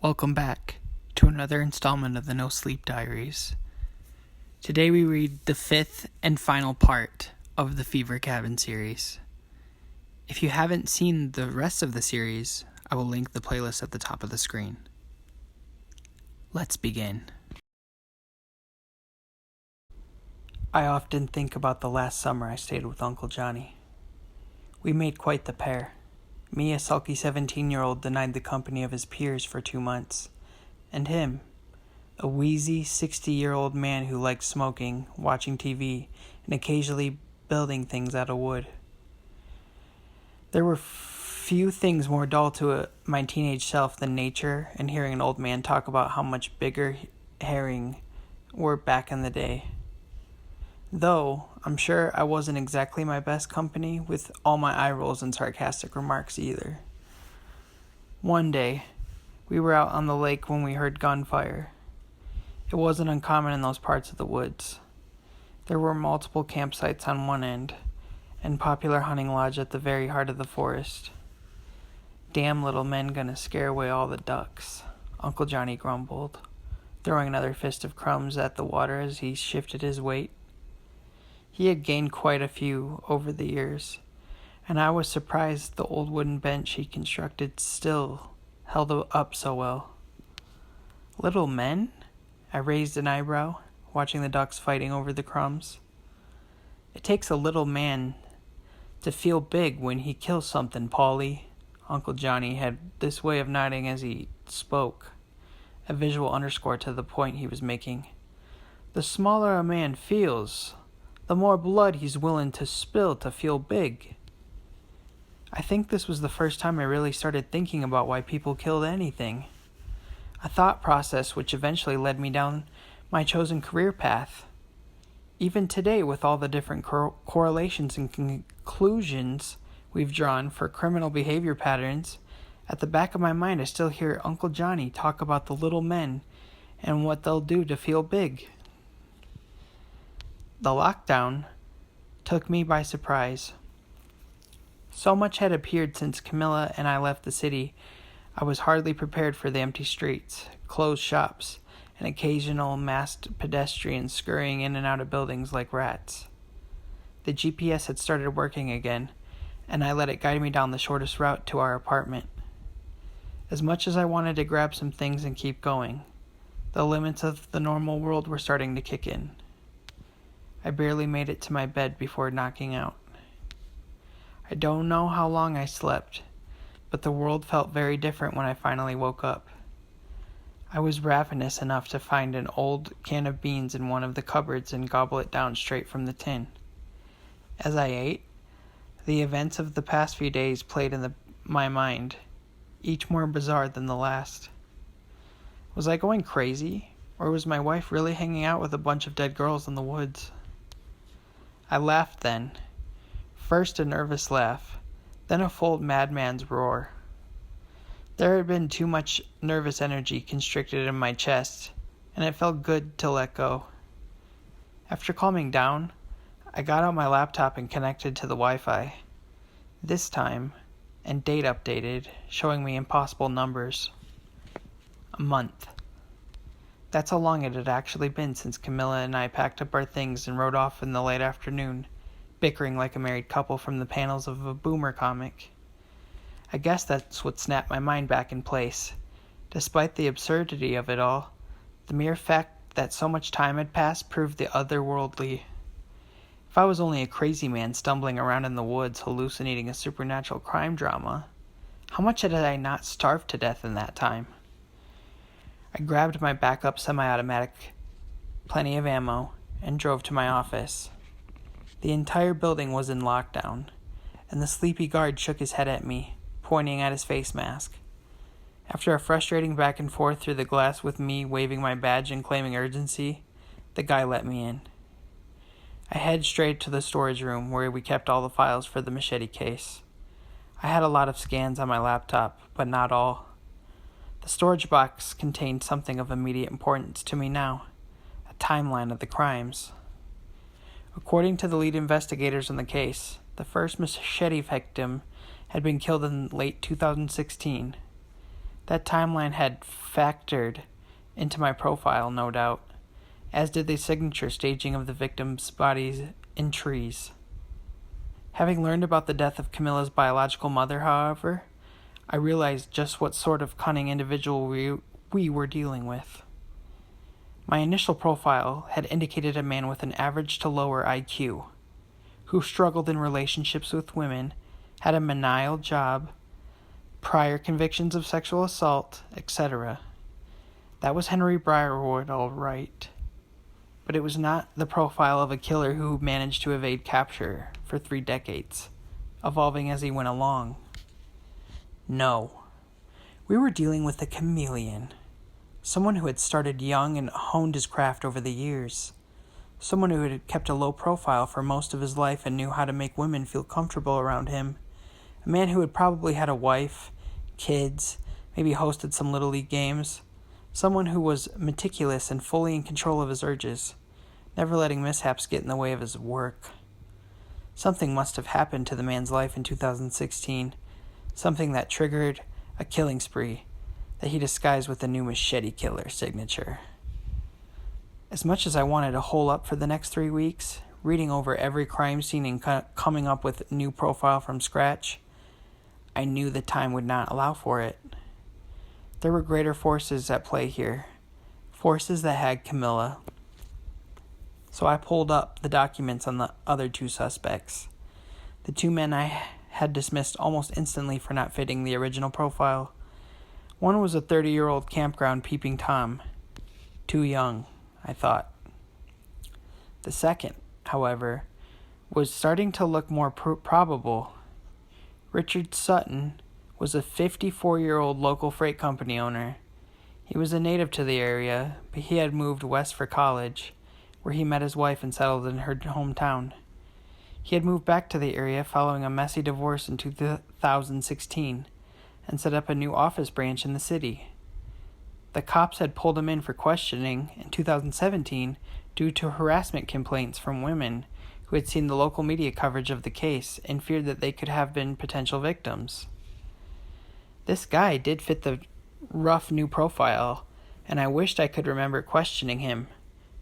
Welcome back to another installment of the NoSleep Diaries. Today we read the fifth and final part of the Fever Cabin series. If you haven't seen the rest of the series, I will link the playlist at the top of the screen. Let's begin. I often think about the last summer I stayed with Uncle Johnny. We made quite the pair. Me, a sulky 17-year-old, denied the company of his peers for 2 months, and him, a wheezy 60-year-old man who liked smoking, watching TV, and occasionally building things out of wood. There were few things more dull to my teenage self than nature and hearing an old man talk about how much bigger herring were back in the day. Though, I'm sure I wasn't exactly my best company with all my eye rolls and sarcastic remarks either. One day, we were out on the lake when we heard gunfire. It wasn't uncommon in those parts of the woods. There were multiple campsites on one end, and popular hunting lodge at the very heart of the forest. "Damn little men gonna scare away all the ducks," Uncle Johnny grumbled, throwing another fist of crumbs at the water as he shifted his weight. He had gained quite a few over the years, and I was surprised the old wooden bench he constructed still held up so well. "Little men?" I raised an eyebrow, watching the ducks fighting over the crumbs. "It takes a little man to feel big when he kills something, Paulie." Uncle Johnny had this way of nodding as he spoke, a visual underscore to the point he was making. "The smaller a man feels, the more blood he's willing to spill to feel big." I think this was the first time I really started thinking about why people killed anything. A thought process which eventually led me down my chosen career path. Even today, with all the different correlations and conclusions we've drawn for criminal behavior patterns, at the back of my mind I still hear Uncle Johnny talk about the little men and what they'll do to feel big. The lockdown took me by surprise. So much had appeared since Camilla and I left the city, I was hardly prepared for the empty streets, closed shops, and occasional masked pedestrians scurrying in and out of buildings like rats. The GPS had started working again, and I let it guide me down the shortest route to our apartment. As much as I wanted to grab some things and keep going, the limits of the normal world were starting to kick in. I barely made it to my bed before knocking out. I don't know how long I slept, but the world felt very different when I finally woke up. I was ravenous enough to find an old can of beans in one of the cupboards and gobble it down straight from the tin. As I ate, the events of the past few days played in my mind, each more bizarre than the last. Was I going crazy, or was my wife really hanging out with a bunch of dead girls in the woods? I laughed then. First a nervous laugh, then a full madman's roar. There had been too much nervous energy constricted in my chest, and it felt good to let go. After calming down, I got out my laptop and connected to the Wi-Fi. This time, and date updated, showing me impossible numbers. A month. That's how long it had actually been since Camilla and I packed up our things and rode off in the late afternoon, bickering like a married couple from the panels of a boomer comic. I guess that's what snapped my mind back in place. Despite the absurdity of it all, the mere fact that so much time had passed proved the otherworldly. If I was only a crazy man stumbling around in the woods hallucinating a supernatural crime drama, how much had I not starved to death in that time? I grabbed my backup semi-automatic, plenty of ammo, and drove to my office. The entire building was in lockdown, and the sleepy guard shook his head at me, pointing at his face mask. After a frustrating back and forth through the glass with me waving my badge and claiming urgency, the guy let me in. I headed straight to the storage room where we kept all the files for the machete case. I had a lot of scans on my laptop, but not all. The storage box contained something of immediate importance to me now, a timeline of the crimes. According to the lead investigators on the case, the first machete victim had been killed in late 2016. That timeline had factored into my profile, no doubt, as did the signature staging of the victims' bodies in trees. Having learned about the death of Camilla's biological mother, however, I realized just what sort of cunning individual we were dealing with. My initial profile had indicated a man with an average to lower IQ, who struggled in relationships with women, had a menial job, prior convictions of sexual assault, etc. That was Henry Briarwood, all right. But it was not the profile of a killer who managed to evade capture for 3 decades, evolving as he went along. No, we were dealing with a chameleon, someone who had started young and honed his craft over the years, someone who had kept a low profile for most of his life and knew how to make women feel comfortable around him, a man who had probably had a wife, kids, maybe hosted some Little League games, someone who was meticulous and fully in control of his urges, never letting mishaps get in the way of his work. Something must have happened to the man's life in 2016, something that triggered a killing spree that he disguised with the new machete killer signature. As much as I wanted to hole up for the next 3 weeks, reading over every crime scene and coming up with a new profile from scratch, I knew the time would not allow for it. There were greater forces at play here, forces that had Camilla. So I pulled up the documents on the other 2 suspects, the 2 men I had dismissed almost instantly for not fitting the original profile. One was a 30-year-old campground peeping Tom. Too young, I thought. The second, however, was starting to look more probable. Richard Sutton was a 54-year-old local freight company owner. He was a native to the area, but he had moved west for college, where he met his wife and settled in her hometown. He had moved back to the area following a messy divorce in 2016 and set up a new office branch in the city. The cops had pulled him in for questioning in 2017 due to harassment complaints from women who had seen the local media coverage of the case and feared that they could have been potential victims. This guy did fit the rough new profile, and I wished I could remember questioning him,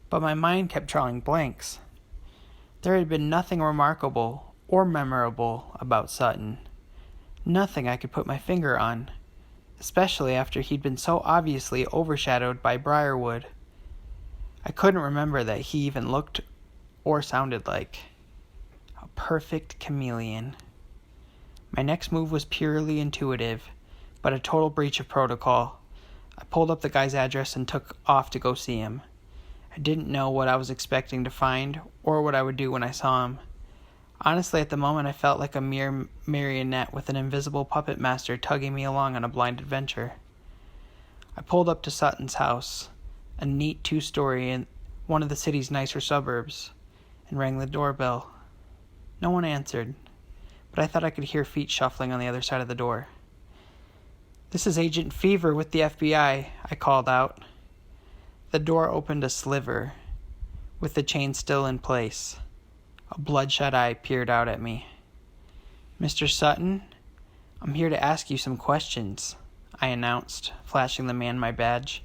but my mind kept drawing blanks. There had been nothing remarkable or memorable about Sutton. Nothing I could put my finger on, especially after he'd been so obviously overshadowed by Briarwood. I couldn't remember that he even looked or sounded like a perfect chameleon. My next move was purely intuitive, but a total breach of protocol. I pulled up the guy's address and took off to go see him. I didn't know what I was expecting to find or what I would do when I saw him. Honestly, at the moment, I felt like a mere marionette with an invisible puppet master tugging me along on a blind adventure. I pulled up to Sutton's house, a neat 2-story in one of the city's nicer suburbs, and rang the doorbell. No one answered, but I thought I could hear feet shuffling on the other side of the door. "This is Agent Fever with the FBI," I called out. The door opened a sliver, with the chain still in place. A bloodshot eye peered out at me. "Mr. Sutton, I'm here to ask you some questions," I announced, flashing the man my badge.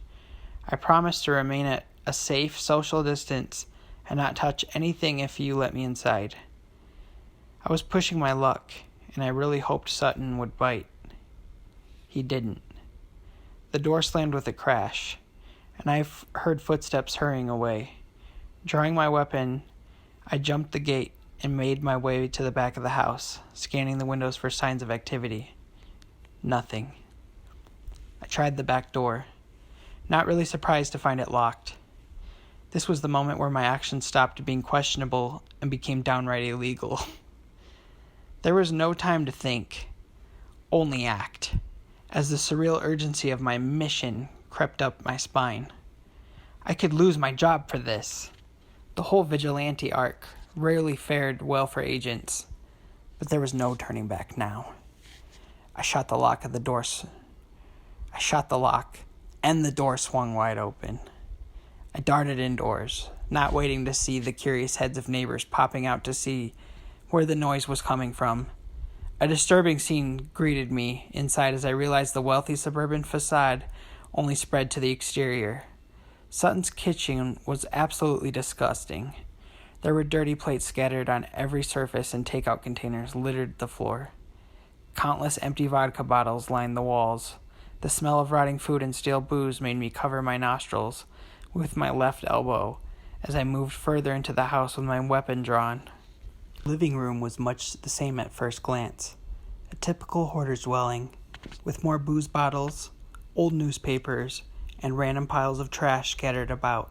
"I promise to remain at a safe social distance and not touch anything if you let me inside." I was pushing my luck, and I really hoped Sutton would bite. He didn't. The door slammed with a crash, and I heard footsteps hurrying away. Drawing my weapon, I jumped the gate and made my way to the back of the house, scanning the windows for signs of activity. Nothing. I tried the back door, not really surprised to find it locked. This was the moment where my actions stopped being questionable and became downright illegal. There was no time to think, only act, as the surreal urgency of my mission crept up my spine. I could lose my job for this. The whole vigilante arc rarely fared well for agents, but there was no turning back now. I shot the lock, and the door swung wide open. I darted indoors, not waiting to see the curious heads of neighbors popping out to see where the noise was coming from. A disturbing scene greeted me inside as I realized the wealthy suburban facade only spread to the exterior. Sutton's kitchen was absolutely disgusting. There were dirty plates scattered on every surface and takeout containers littered the floor. Countless empty vodka bottles lined the walls. The smell of rotting food and stale booze made me cover my nostrils with my left elbow as I moved further into the house with my weapon drawn. The living room was much the same at first glance. A typical hoarder's dwelling, with more booze bottles, old newspapers, and random piles of trash scattered about.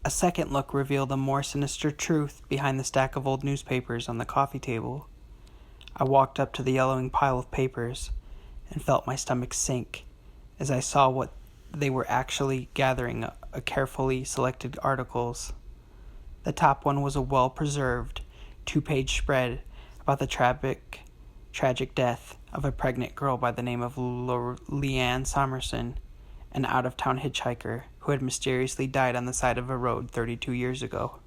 A second look revealed a more sinister truth behind the stack of old newspapers on the coffee table. I walked up to the yellowing pile of papers and felt my stomach sink as I saw what they were actually gathering, a carefully selected articles. The top one was a well-preserved, 2-page spread about the tragic death of a pregnant girl by the name of Leanne Somerson, an out-of-town hitchhiker who had mysteriously died on the side of a road 32 years ago.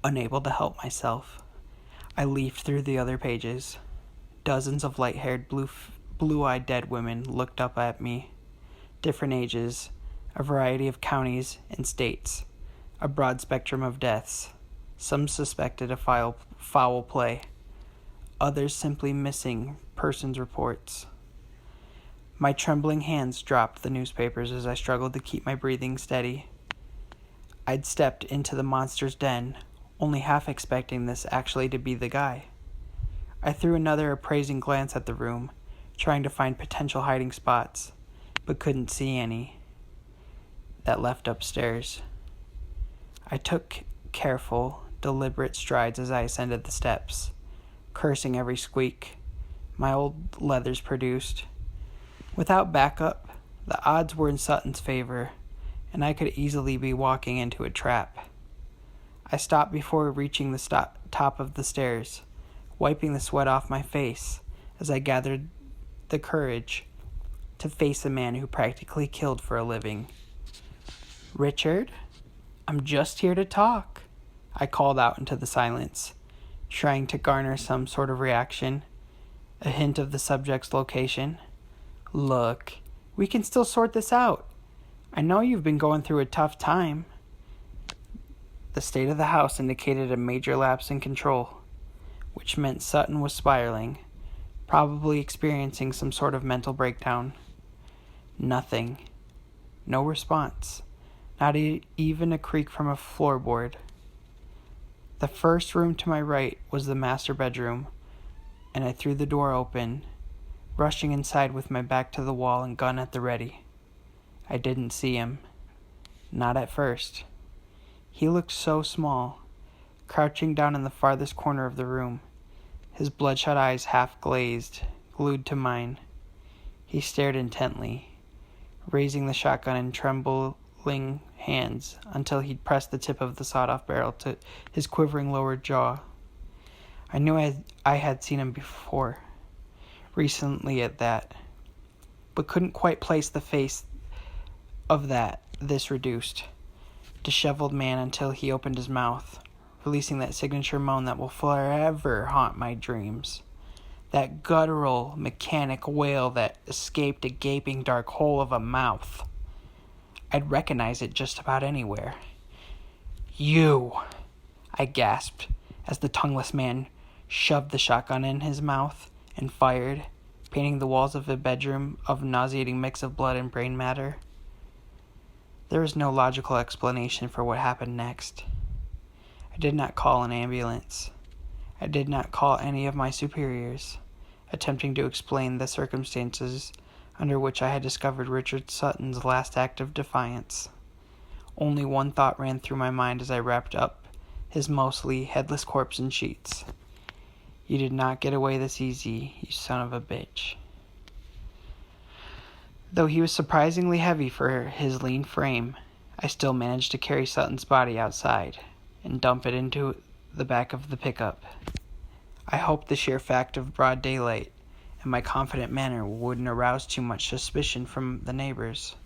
Unable to help myself, I leafed through the other pages. Dozens of light-haired, blue-eyed dead women looked up at me. Different ages, a variety of counties and states, a broad spectrum of deaths. Some suspected of foul play, others simply missing persons reports. My trembling hands dropped the newspapers as I struggled to keep my breathing steady. I'd stepped into the monster's den, only half expecting this actually to be the guy. I threw another appraising glance at the room, trying to find potential hiding spots, but couldn't see any. That left upstairs. I took careful, deliberate strides as I ascended the steps, cursing every squeak my old leathers produced. Without backup, the odds were in Sutton's favor, and I could easily be walking into a trap. I stopped before reaching the top of the stairs, wiping the sweat off my face as I gathered the courage to face a man who practically killed for a living. "Richard, I'm just here to talk," I called out into the silence, trying to garner some sort of reaction, a hint of the subject's location. "Look, we can still sort this out. I know you've been going through a tough time." The state of the house indicated a major lapse in control, which meant Sutton was spiraling, probably experiencing some sort of mental breakdown. Nothing. No response. Not even a creak from a floorboard. The first room to my right was the master bedroom, and I threw the door open, rushing inside with my back to the wall and gun at the ready. I didn't see him. Not at first. He looked so small, crouching down in the farthest corner of the room, his bloodshot eyes half glazed, glued to mine. He stared intently, raising the shotgun in trembling hands until he'd pressed the tip of the sawed-off barrel to his quivering lower jaw. I knew I had seen him before, recently at that, but couldn't quite place the face of this reduced, disheveled man until he opened his mouth, releasing that signature moan that will forever haunt my dreams. That guttural, mechanic wail that escaped a gaping dark hole of a mouth. I'd recognize it just about anywhere. "You!" I gasped as the tongueless man shoved the shotgun in his mouth and fired, painting the walls of a bedroom of a nauseating mix of blood and brain matter. There was no logical explanation for what happened next. I did not call an ambulance. I did not call any of my superiors, attempting to explain the circumstances under which I had discovered Richard Sutton's last act of defiance. Only one thought ran through my mind as I wrapped up his mostly headless corpse in sheets. "You did not get away this easy, you son of a bitch." Though he was surprisingly heavy for his lean frame, I still managed to carry Sutton's body outside and dump it into the back of the pickup. I hoped the sheer fact of broad daylight and my confident manner wouldn't arouse too much suspicion from the neighbors,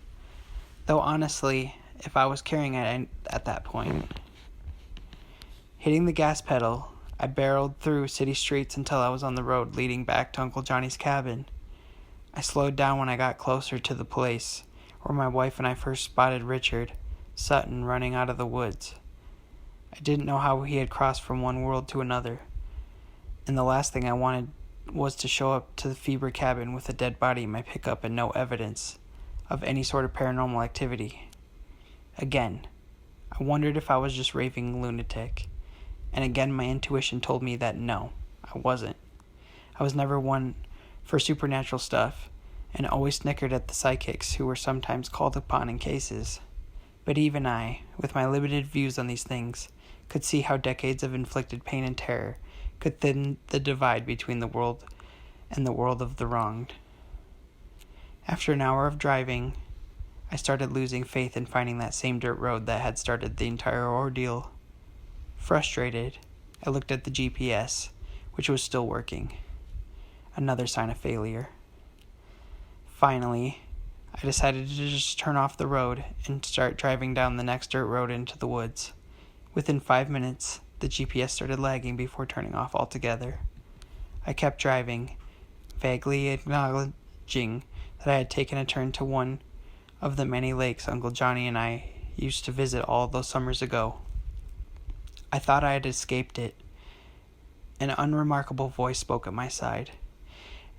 though honestly, if I was carrying it at that point. Hitting the gas pedal, I barreled through city streets until I was on the road leading back to Uncle Johnny's cabin. I slowed down when I got closer to the place where my wife and I first spotted Richard Sutton running out of the woods. I didn't know how he had crossed from one world to another, and the last thing I wanted was to show up to the Feber cabin with a dead body in my pickup and no evidence of any sort of paranormal activity. Again, I wondered if I was just raving lunatic, and again my intuition told me that no, I wasn't. I was never one for supernatural stuff, and always snickered at the psychics who were sometimes called upon in cases. But even I, with my limited views on these things, could see how decades of inflicted pain and terror could thin the divide between the world and the world of the wronged. After an hour of driving, I started losing faith in finding that same dirt road that had started the entire ordeal. Frustrated, I looked at the GPS, which was still working. Another sign of failure. Finally, I decided to just turn off the road and start driving down the next dirt road into the woods. Within 5 minutes, the GPS started lagging before turning off altogether. I kept driving, vaguely acknowledging that I had taken a turn to one of the many lakes Uncle Johnny and I used to visit all those summers ago. I thought I had escaped it. An unremarkable voice spoke at my side,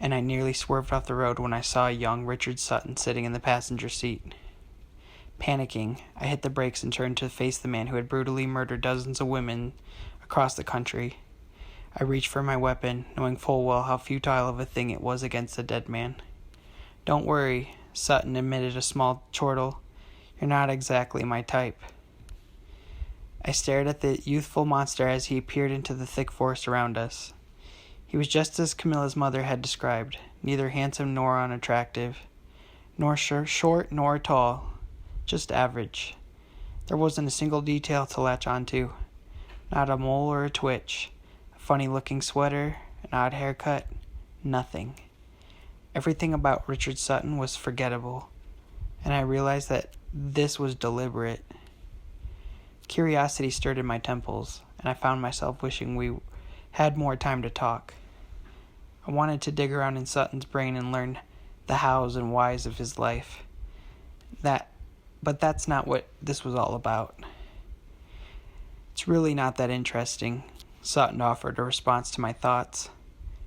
and I nearly swerved off the road when I saw young Richard Sutton sitting in the passenger seat. Panicking, I hit the brakes and turned to face the man who had brutally murdered dozens of women across the country. I reached for my weapon, knowing full well how futile of a thing it was against a dead man. "Don't worry," Sutton emitted a small chortle. "You're not exactly my type." I stared at the youthful monster as he peered into the thick forest around us. He was just as Camilla's mother had described, neither handsome nor unattractive, nor short nor tall, just average. There wasn't a single detail to latch onto, not a mole or a twitch, a funny-looking sweater, an odd haircut, nothing. Everything about Richard Sutton was forgettable, and I realized that this was deliberate. Curiosity stirred in my temples, and I found myself wishing we had more time to talk. I wanted to dig around in Sutton's brain and learn the hows and whys of his life. But that's not what this was all about. "It's really not that interesting," Sutton offered a response to my thoughts.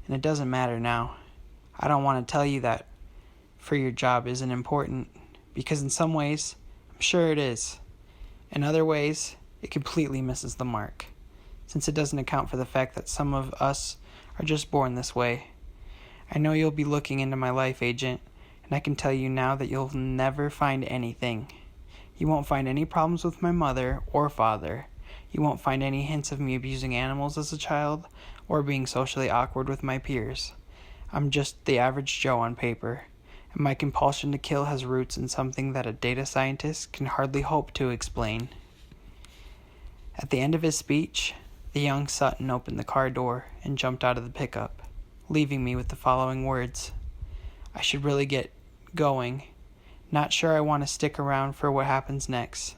"And it doesn't matter now. I don't want to tell you that for your job isn't important, because in some ways, I'm sure it is. In other ways, it completely misses the mark, since it doesn't account for the fact that some of us are just born this way. I know you'll be looking into my life, Agent, and I can tell you now that you'll never find anything. You won't find any problems with my mother or father. You won't find any hints of me abusing animals as a child or being socially awkward with my peers. I'm just the average Joe on paper, and my compulsion to kill has roots in something that a data scientist can hardly hope to explain." At the end of his speech, the young Sutton opened the car door and jumped out of the pickup, leaving me with the following words: "I should really get going. Not sure I want to stick around for what happens next.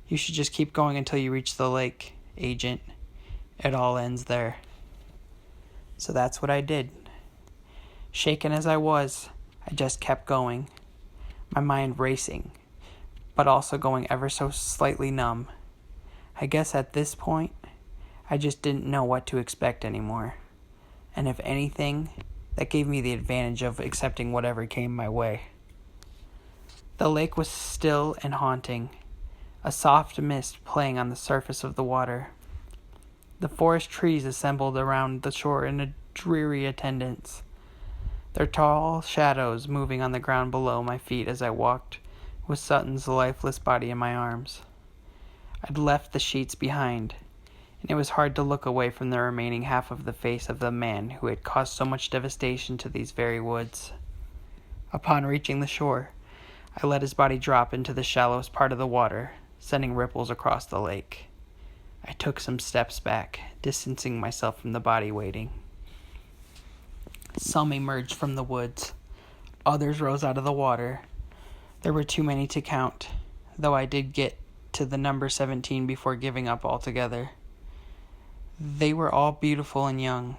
You should just keep going until you reach the lake, Agent. It all ends there." So that's what I did. Shaken as I was, I just kept going, my mind racing, but also going ever so slightly numb. I guess at this point, I just didn't know what to expect anymore. And if anything, that gave me the advantage of accepting whatever came my way. The lake was still and haunting, a soft mist playing on the surface of the water. The forest trees assembled around the shore in a dreary attendance, their tall shadows moving on the ground below my feet as I walked with Sutton's lifeless body in my arms. I'd left the sheets behind, and it was hard to look away from the remaining half of the face of the man who had caused so much devastation to these very woods. Upon reaching the shore, I let his body drop into the shallowest part of the water, sending ripples across the lake. I took some steps back, distancing myself from the body waiting. Some emerged from the woods. Others rose out of the water. There were too many to count, though I did get to the number 17 before giving up altogether. They were all beautiful and young,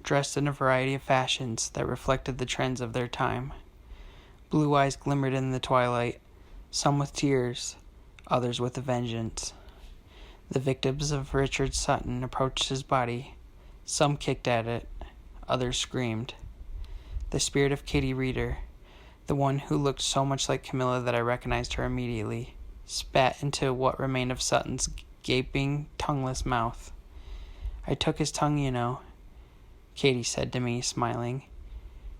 dressed in a variety of fashions that reflected the trends of their time. Blue eyes glimmered in the twilight, some with tears, others with a vengeance. The victims of Richard Sutton approached his body. Some kicked at it, others screamed. The spirit of Katie Reeder, the one who looked so much like Camilla that I recognized her immediately, spat into what remained of Sutton's gaping, tongueless mouth. "I took his tongue, you know," Katie said to me, smiling.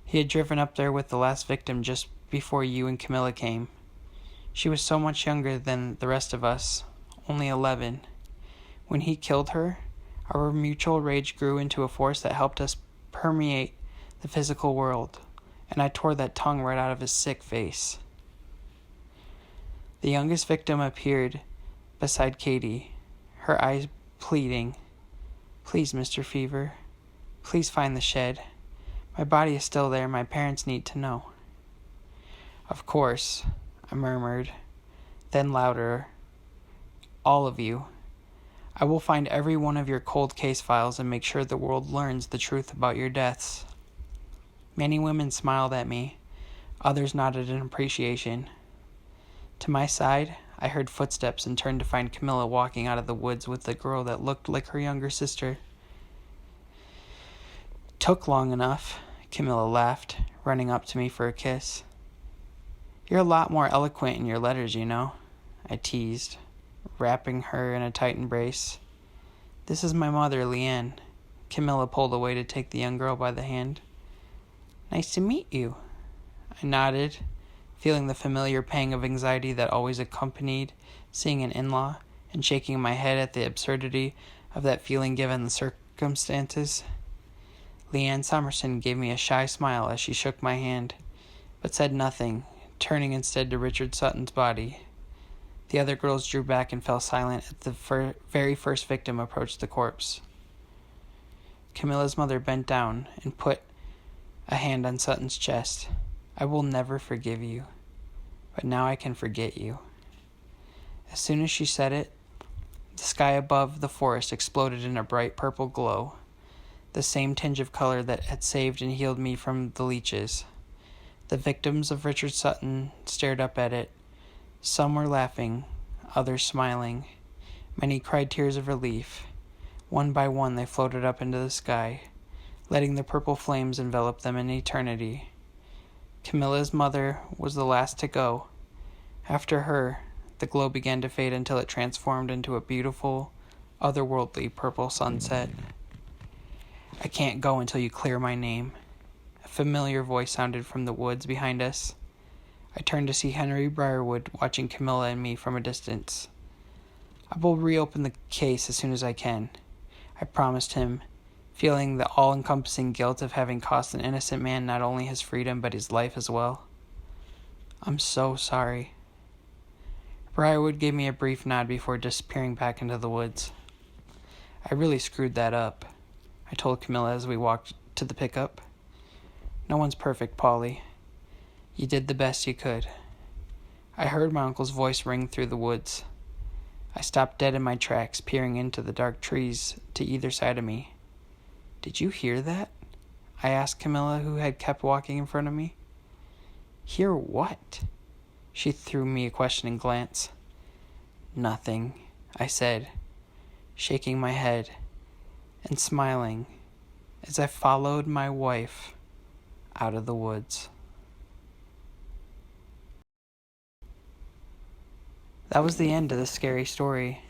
"He had driven up there with the last victim just before you and Camilla came. She was so much younger than the rest of us, only 11. When he killed her, our mutual rage grew into a force that helped us permeate the physical world, and I tore that tongue right out of his sick face." The youngest victim appeared beside Katie, her eyes pleading. "Please, Mr. Fever, please find the shed. My body is still there. My parents need to know." "Of course," I murmured, then louder, "all of you. I will find every one of your cold case files and make sure the world learns the truth about your deaths." Many women smiled at me. Others nodded in appreciation. To my side, I heard footsteps and turned to find Camilla walking out of the woods with a girl that looked like her younger sister. "Took long enough," Camilla laughed, running up to me for a kiss. "You're a lot more eloquent in your letters, you know," I teased, wrapping her in a tight embrace. "This is my mother, Leanne." Camilla pulled away to take the young girl by the hand. "Nice to meet you." I nodded, feeling the familiar pang of anxiety that always accompanied seeing an in-law, and shaking my head at the absurdity of that feeling given the circumstances. Leanne Summerson gave me a shy smile as she shook my hand, but said nothing, turning instead to Richard Sutton's body. The other girls drew back and fell silent as the very first victim approached the corpse. Camilla's mother bent down and put a hand on Sutton's chest. "I will never forgive you, but now I can forget you." As soon as she said it, the sky above the forest exploded in a bright purple glow, the same tinge of color that had saved and healed me from the leeches. The victims of Richard Sutton stared up at it. Some were laughing, others smiling. Many cried tears of relief. One by one they floated up into the sky, letting the purple flames envelop them in eternity. Camilla's mother was the last to go. After her, the glow began to fade until it transformed into a beautiful, otherworldly purple sunset. "I can't go until you clear my name." A familiar voice sounded from the woods behind us. I turned to see Henry Briarwood watching Camilla and me from a distance. "I will reopen the case as soon as I can," I promised him, feeling the all-encompassing guilt of having cost an innocent man not only his freedom but his life as well. "I'm so sorry." Briarwood gave me a brief nod before disappearing back into the woods. "I really screwed that up," I told Camilla as we walked to the pickup. "No one's perfect, Polly. You did the best you could." I heard my uncle's voice ring through the woods. I stopped dead in my tracks, peering into the dark trees to either side of me. "Did you hear that?" I asked Camilla, who had kept walking in front of me. "Hear what?" She threw me a questioning glance. "Nothing," I said, shaking my head and smiling as I followed my wife out of the woods. That was the end of the scary story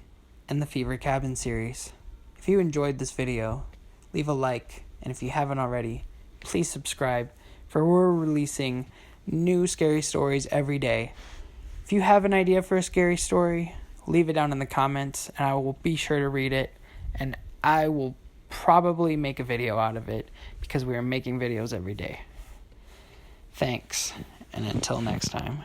and the Fever Cabin series. If you enjoyed this video, leave a like, and if you haven't already, please subscribe, for we're releasing new scary stories every day. If you have an idea for a scary story, leave it down in the comments, and I will be sure to read it, and I will probably make a video out of it, because we are making videos every day. Thanks, and until next time.